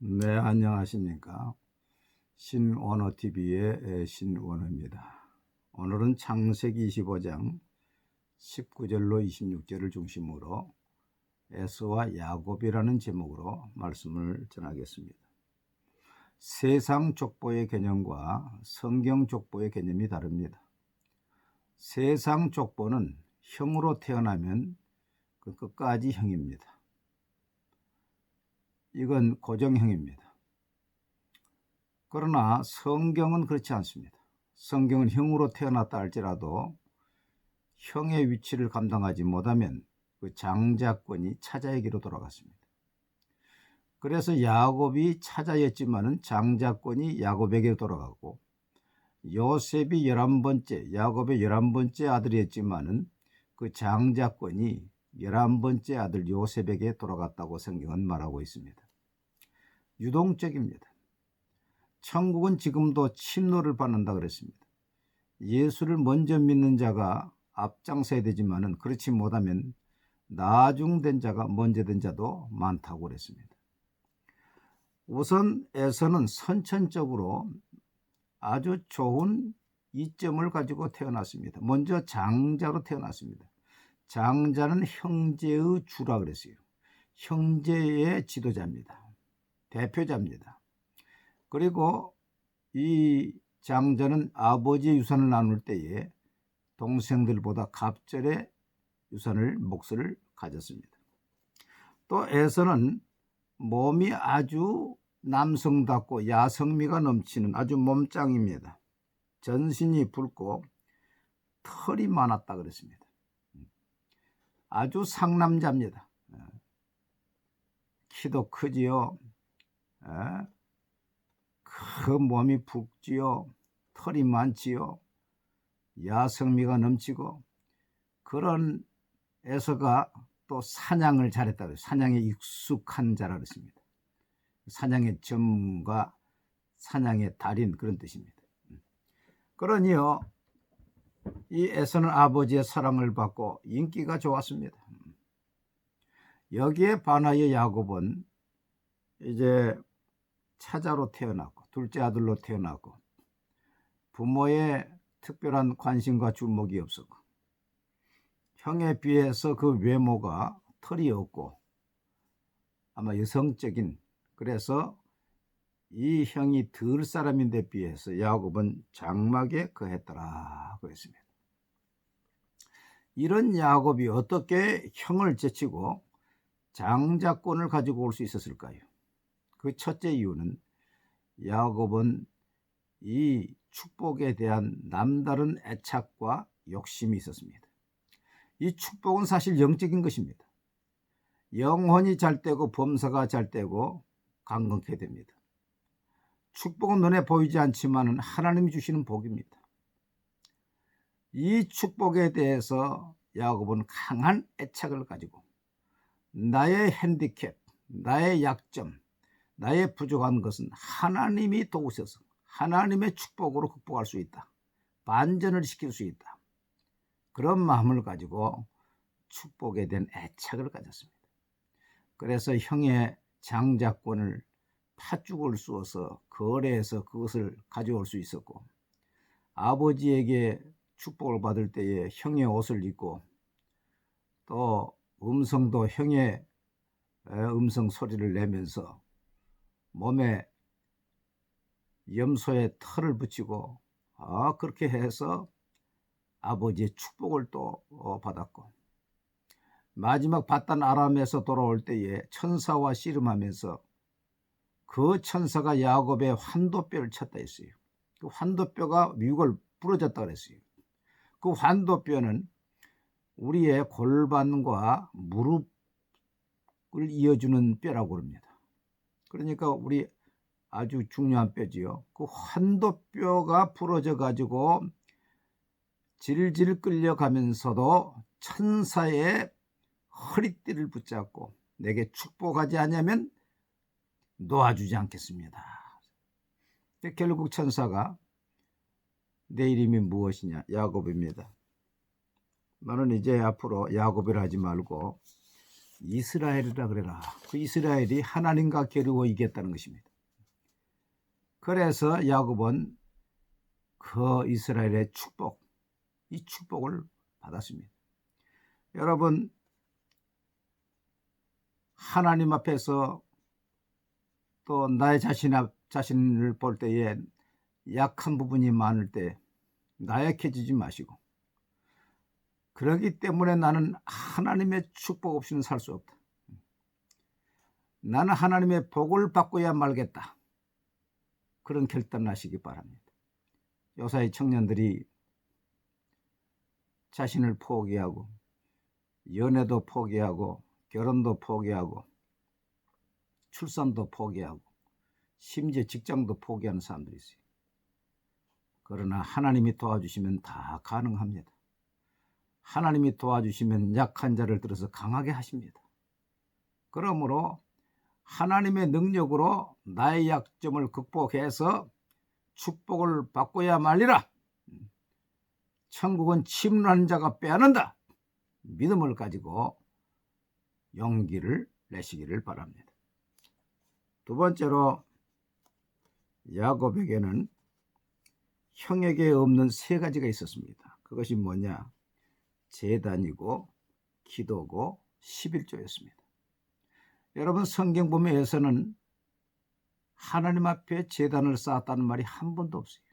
네, 안녕하십니까. 신원어TV의 신원어입니다. 오늘은 창세기 25장 19절로 26절을 중심으로 에서와 야곱이라는 제목으로 말씀을 전하겠습니다. 세상 족보의 개념과 성경 족보의 개념이 다릅니다. 세상 족보는 형으로 태어나면 그 끝까지 형입니다. 이건 고정형입니다. 그러나 성경은 그렇지 않습니다. 성경은 형으로 태어났다 할지라도 형의 위치를 감당하지 못하면 그 장자권이 차자에게로 돌아갔습니다. 그래서 야곱이 차자였지만은 장자권이 야곱에게 돌아가고, 요셉이 11번째, 야곱의 11번째 아들이었지만은 그 장자권이 11번째 아들 요셉에게 돌아갔다고 성경은 말하고 있습니다. 유동적입니다. 천국은 지금도 침노를 받는다 그랬습니다. 예수를 먼저 믿는 자가 앞장서야 되지만은 그렇지 못하면 나중된 자가 먼저 된 자도 많다고 그랬습니다. 우선 에서는 선천적으로 아주 좋은 이점을 가지고 태어났습니다. 먼저 장자로 태어났습니다. 장자는 형제의 주라 그랬어요. 형제의 지도자입니다. 대표자입니다. 그리고 이 장자는 아버지의 유산을 나눌 때에 동생들보다 갑절의 몫을 가졌습니다. 또 에서는 몸이 아주 남성답고 야성미가 넘치는 아주 몸짱입니다. 전신이 붉고 털이 많았다 그랬습니다. 아주 상남자입니다. 키도 크지요. 그 몸이 붉지요. 털이 많지요. 야성미가 넘치고, 그런 에서가 또 사냥을 잘했다 그래요. 사냥에 익숙한 자라 그랬습니다. 사냥의 전문가, 사냥의 달인, 그런 뜻입니다. 그러니요, 이 에서는 아버지의 사랑을 받고 인기가 좋았습니다. 여기에 반하여 야곱은 이제 차자로 태어났고, 둘째 아들로 태어났고, 부모의 특별한 관심과 주목이 없었고, 형에 비해서 그 외모가 털이 없고 아마 여성적인, 그래서 이 형이 덜 사람인데 비해서 야곱은 장막에 거했더라 그랬습니다. 이런 야곱이 어떻게 형을 제치고 장자권을 가지고 올 수 있었을까요? 그 첫째 이유는 야곱은 이 축복에 대한 남다른 애착과 욕심이 있었습니다. 이 축복은 사실 영적인 것입니다. 영혼이 잘 되고 범사가 잘 되고 강건케 됩니다. 축복은 눈에 보이지 않지만 하나님이 주시는 복입니다. 이 축복에 대해서 야곱은 강한 애착을 가지고 나의 핸디캡, 나의 약점, 나의 부족한 것은 하나님이 도우셔서 하나님의 축복으로 극복할 수 있다. 반전을 시킬 수 있다. 그런 마음을 가지고 축복에 대한 애착을 가졌습니다. 그래서 형의 장자권을 팥죽을 쑤어서 거래해서 그것을 가져올 수 있었고, 아버지에게 축복을 받을 때에 형의 옷을 입고, 또 음성도 형의 음성 소리를 내면서 몸에 염소의 털을 붙이고 그렇게 해서 아버지의 축복을 또 받았고, 마지막 바단 아람에서 돌아올 때에 천사와 씨름하면서 그 천사가 야곱의 환도뼈를 쳤다 했어요. 그 환도뼈가 위골 부러졌다 그랬어요. 그 환도뼈는 우리의 골반과 무릎을 이어주는 뼈라고 합니다. 그러니까 우리 아주 중요한 뼈지요. 그 환도뼈가 부러져 가지고 질질 끌려가면서도 천사의 허리띠를 붙잡고 내게 축복하지 않으면 놓아주지 않겠습니다. 결국 천사가 내 이름이 무엇이냐? 야곱입니다. 너는 이제 앞으로 야곱이라 하지 말고 이스라엘이라 그래라. 그 이스라엘이 하나님과 겨루어 이겼다는 것입니다. 그래서 야곱은 그 이스라엘의 축복, 이 축복을 받았습니다. 여러분, 하나님 앞에서 또 나의 자신을 볼 때에 약한 부분이 많을 때 나약해지지 마시고, 그렇기 때문에 나는 하나님의 축복 없이는 살 수 없다. 나는 하나님의 복을 받고야 말겠다. 그런 결단을 하시기 바랍니다. 요사이 청년들이 자신을 포기하고 연애도 포기하고 결혼도 포기하고 출산도 포기하고 심지어 직장도 포기하는 사람들이 있어요. 그러나 하나님이 도와주시면 다 가능합니다. 하나님이 도와주시면 약한 자를 들어서 강하게 하십니다. 그러므로 하나님의 능력으로 나의 약점을 극복해서 축복을 받고야 말리라. 천국은 침노하는 자가 빼앗는다. 믿음을 가지고 용기를 내시기를 바랍니다. 두 번째로, 야곱에게는 형에게 없는 세 가지가 있었습니다. 그것이 뭐냐? 제단이고 기도고 11조였습니다. 여러분, 성경 보면에서는 하나님 앞에 제단을 쌓았다는 말이 한 번도 없어요.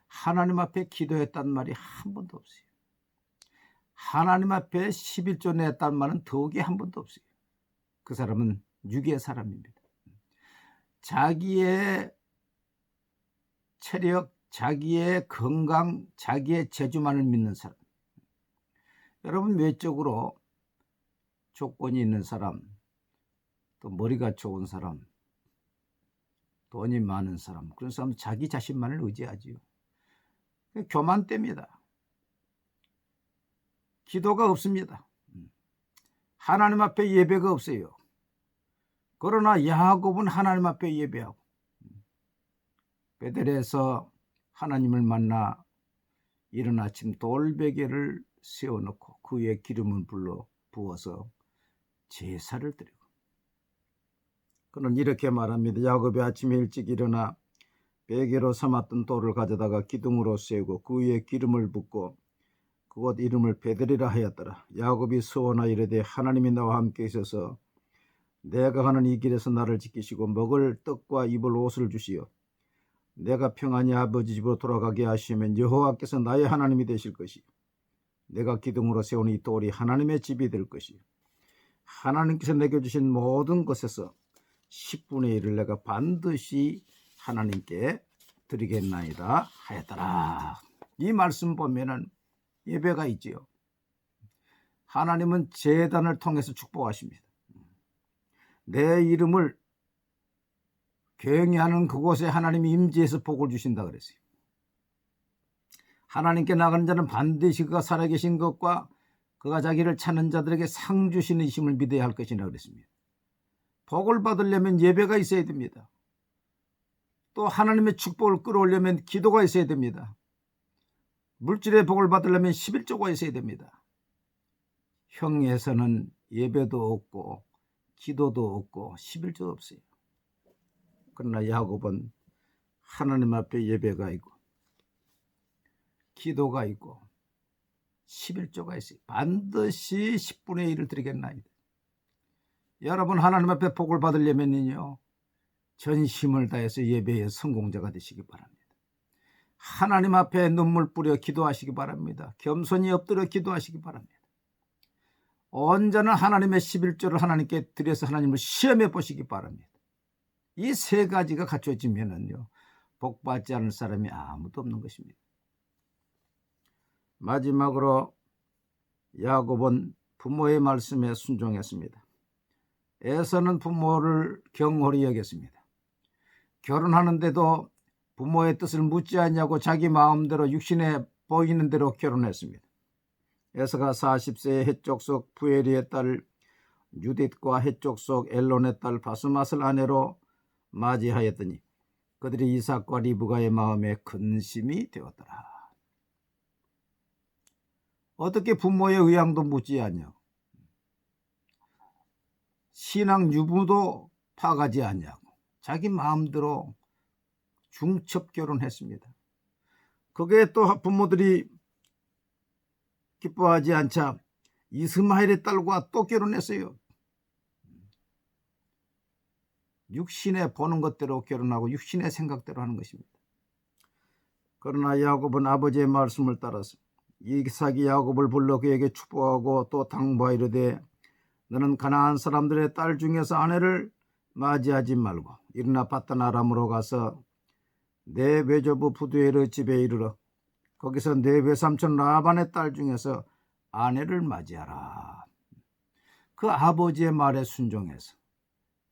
하나님 앞에 기도했다는 말이 한 번도 없어요. 하나님 앞에 11조 냈다는 말은 더욱이 한 번도 없어요. 그 사람은 육의 사람입니다. 자기의 체력, 자기의 건강, 자기의 재주만을 믿는 사람. 여러분, 외적으로 조건이 있는 사람, 또 머리가 좋은 사람, 돈이 많은 사람, 그런 사람은 자기 자신만을 의지하지요. 교만됩니다. 기도가 없습니다. 하나님 앞에 예배가 없어요. 그러나 야곱은 하나님 앞에 예배하고 베델에서 하나님을 만나 이른 아침 돌베개를 세워놓고 그 위에 기름을 부어서 제사를 드리고, 그는 이렇게 말합니다. 야곱이 아침에 일찍 일어나 베개로 삼았던 돌을 가져다가 기둥으로 세우고 그 위에 기름을 붓고 그곳 이름을 베델이라 하였더라. 야곱이 서원하 이르되 하나님이 나와 함께 있어서 내가 가는 이 길에서 나를 지키시고 먹을 떡과 입을 옷을 주시어 내가 평안히 아버지 집으로 돌아가게 하시면 여호와께서 나의 하나님이 되실 것이요 내가 기둥으로 세운 이 돌이 하나님의 집이 될 것이요 하나님께서 내게 주신 모든 것에서 10분의 1을 내가 반드시 하나님께 드리겠나이다 하였더라. 이 말씀 보면은 예배가 있지요. 하나님은 제단을 통해서 축복하십니다. 내 이름을 경외하는 그곳에 하나님이 임재해서 복을 주신다 그랬어요. 하나님께 나가는 자는 반드시 그가 살아계신 것과 그가 자기를 찾는 자들에게 상 주시는 이심을 믿어야 할 것이라 그랬습니다. 복을 받으려면 예배가 있어야 됩니다. 또 하나님의 축복을 끌어올려면 기도가 있어야 됩니다. 물질의 복을 받으려면 11조가 있어야 됩니다. 형에서는 예배도 없고 기도도 없고 11조도 없어요. 그러나 야곱은 하나님 앞에 예배가 있고 기도가 있고 11조가 있어요. 반드시 10분의 1을 드리겠나이다. 여러분, 하나님 앞에 복을 받으려면요 전심을 다해서 예배의 성공자가 되시기 바랍니다. 하나님 앞에 눈물 뿌려 기도하시기 바랍니다. 겸손히 엎드려 기도하시기 바랍니다. 언제나 하나님의 11조를 하나님께 드려서 하나님을 시험해 보시기 바랍니다. 이 세 가지가 갖춰지면은요 복받지 않을 사람이 아무도 없는 것입니다. 마지막으로 야곱은 부모의 말씀에 순종했습니다. 에서는 부모를 경홀히 여겼습니다. 결혼하는데도 부모의 뜻을 묻지 않냐고 자기 마음대로 육신에 보이는 대로 결혼했습니다. 에서가 40세에 헷족 속 부에리의 딸 유딧과 헷족 속 엘론의 딸 바스맛을 아내로 맞이하였더니 그들이 이삭과 리브가의 마음에 근심이 되었더라. 어떻게 부모의 의향도 묻지 않냐? 신앙 유무도 파가지 않냐고 자기 마음대로 중첩 결혼했습니다. 거기에 또 부모들이 기뻐하지 않자 이스마엘의 딸과 또 결혼했어요. 육신에 보는 것대로 결혼하고 육신의 생각대로 하는 것입니다. 그러나 야곱은 아버지의 말씀을 따라서 이삭이 야곱을 불러 그에게 축복하고 또 당부하이르되 너는 가나안 사람들의 딸 중에서 아내를 맞이하지 말고 일어나 밧단 아람으로 가서 내 외조부 부두엘의 집에 이르러 거기서 내 외삼촌 라반의 딸 중에서 아내를 맞이하라. 그 아버지의 말에 순종해서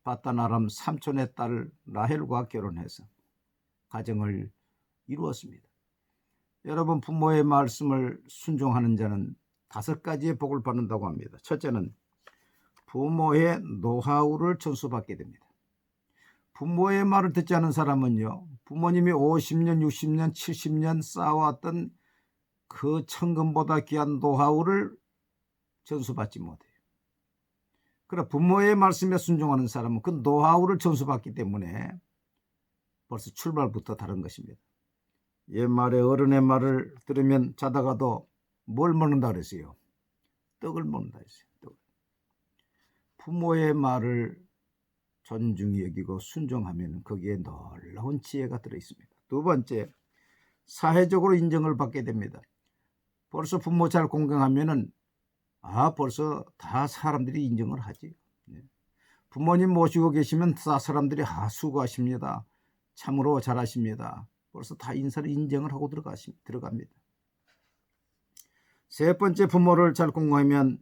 밧단 아람 삼촌의 딸 라헬과 결혼해서 가정을 이루었습니다. 여러분, 부모의 말씀을 순종하는 자는 5가지의 복을 받는다고 합니다. 첫째는 부모의 노하우를 전수받게 됩니다. 부모의 말을 듣지 않은 사람은요, 부모님이 50년, 60년, 70년 쌓아왔던 그 천금보다 귀한 노하우를 전수받지 못해요. 그러나 부모의 말씀에 순종하는 사람은 그 노하우를 전수받기 때문에 벌써 출발부터 다른 것입니다. 옛말에 어른의 말을 들으면 자다가도 뭘 먹는다 그랬어요? 떡을 먹는다 했어요. 떡. 부모의 말을 존중히 여기고 순종하면 거기에 놀라운 지혜가 들어있습니다. 두 번째, 사회적으로 인정을 받게 됩니다. 벌써 부모 잘 공경하면은 벌써 다 사람들이 인정을 하지. 부모님 모시고 계시면 다 사람들이 수고하십니다. 참으로 잘하십니다. 벌써 다 인사를 인정을 하고 들어갑니다. 세 번째, 부모를 잘 공경하면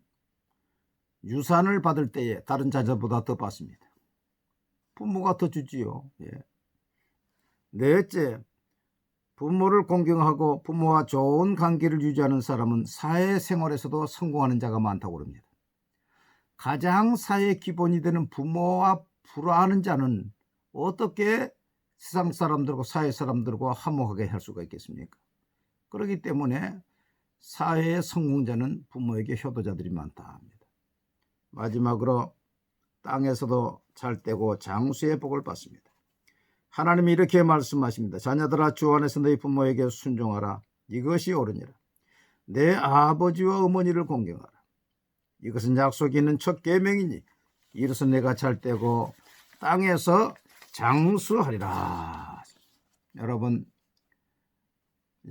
유산을 받을 때에 다른 자녀보다 더 받습니다. 부모가 더 주지요. 넷째, 부모를 공경하고 부모와 좋은 관계를 유지하는 사람은 사회생활에서도 성공하는 자가 많다고 합니다. 가장 사회의 기본이 되는 부모와 불화하는 자는 어떻게 세상 사람들과 사회 사람들과 화목하게 할 수가 있겠습니까? 그렇기 때문에 사회의 성공자는 부모에게 효도자들이 많다 합니다. 마지막으로 땅에서도 잘되고 장수의 복을 받습니다. 하나님이 이렇게 말씀하십니다. 자녀들아, 주 안에서 너희 부모에게 순종하라. 이것이 옳으니라. 내 아버지와 어머니를 공경하라. 이것은 약속이 있는 첫 계명이니 이로써 내가 잘되고 땅에서 장수하리라. 여러분,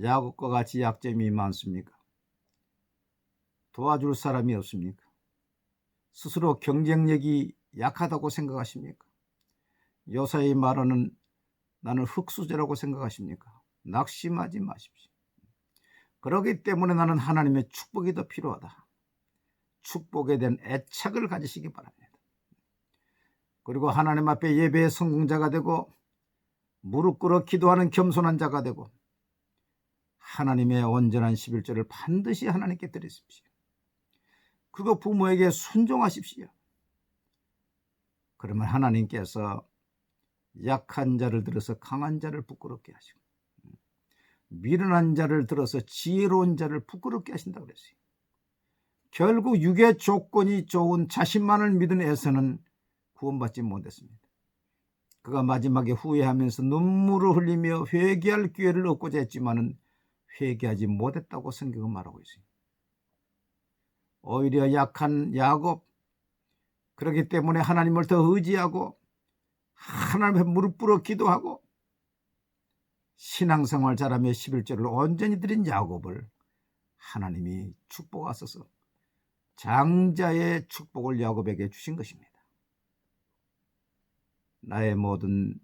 야곱과 같이 약점이 많습니까? 도와줄 사람이 없습니까? 스스로 경쟁력이 약하다고 생각하십니까? 요사이 말하는 나는 흙수저라고 생각하십니까? 낙심하지 마십시오. 그렇기 때문에 나는 하나님의 축복이 더 필요하다. 축복에 대한 애착을 가지시기 바랍니다. 그리고 하나님 앞에 예배의 성공자가 되고 무릎 꿇어 기도하는 겸손한 자가 되고 하나님의 온전한 11조를 반드시 하나님께 드리십시오. 그리고 부모에게 순종하십시오. 그러면 하나님께서 약한 자를 들어서 강한 자를 부끄럽게 하시고 미련한 자를 들어서 지혜로운 자를 부끄럽게 하신다고 그랬어요. 결국 육의 조건이 좋은 자신만을 믿은 에서는 구원받지 못했습니다. 그가 마지막에 후회하면서 눈물을 흘리며 회개할 기회를 얻고자 했지만은 회개하지 못했다고 성경은 말하고 있어요. 오히려 약한 야곱, 그렇기 때문에 하나님을 더 의지하고 하나님 앞에 무릎 꿇어 기도하고 신앙생활 잘하며 11조를 온전히 드린 야곱을 하나님이 축복하소서 장자의 축복을 야곱에게 주신 것입니다. 나의 모든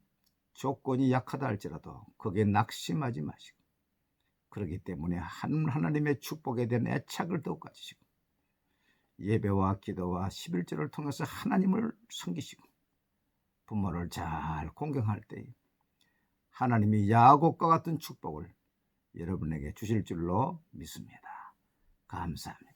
조건이 약하다 할지라도 거기에 낙심하지 마시고 그렇기 때문에 하나님의 축복에 대한 애착을 더욱 가지시고 예배와 기도와 11조를 통해서 하나님을 섬기시고 부모를 잘 공경할 때 하나님이 야곱과 같은 축복을 여러분에게 주실 줄로 믿습니다. 감사합니다.